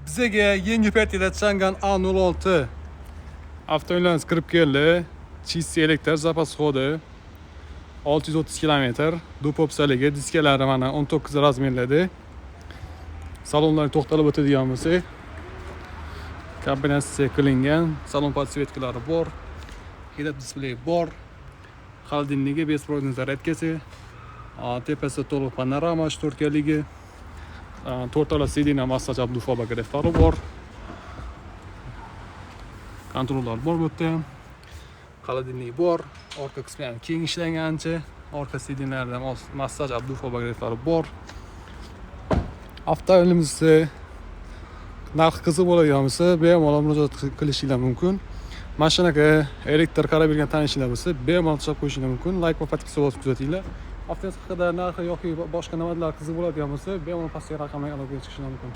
Bizga yangi partiyada Chang'an A06 avtomobilimiz kirib keldi. Chisi elektr zapas xodi 630 km. Dupopsaligi diskalari mana 19 razmerlarda. Salonlarga to'xtalib o'tadigan bo'lsak, kombinatsiya qilingan salon podsvetkalari bor, head-up display bor, холодильнigi, беспроводной zaryadkasi, tepasida to'liq panorama 4 kaligi, to'rtala sidina massaj abdufa bagajlari bor. Kontrollar bor bu yerda ham. Холодильник bor, orqa qismi ham keng ishlangan ancha. Orqa sidinlarda massaj abdufa bagajlari bor. Avtomobilimizni narx qiziq bo'ladigan bo'lsa, bemalol murojaat qilishinglar mumkin. Mashinaga elektr qarab bergan tanishinglar bo'lsa, bemalol tashlab qo'yishinglar mumkin. Like va podpisa bosib kuzatinglar. Avtomobil haqida narxi yoki boshqa nimalar qiziq bo'ladigan bo'lsa, bemalol pastki raqamlarga aloqaga chiqishinglar mumkin.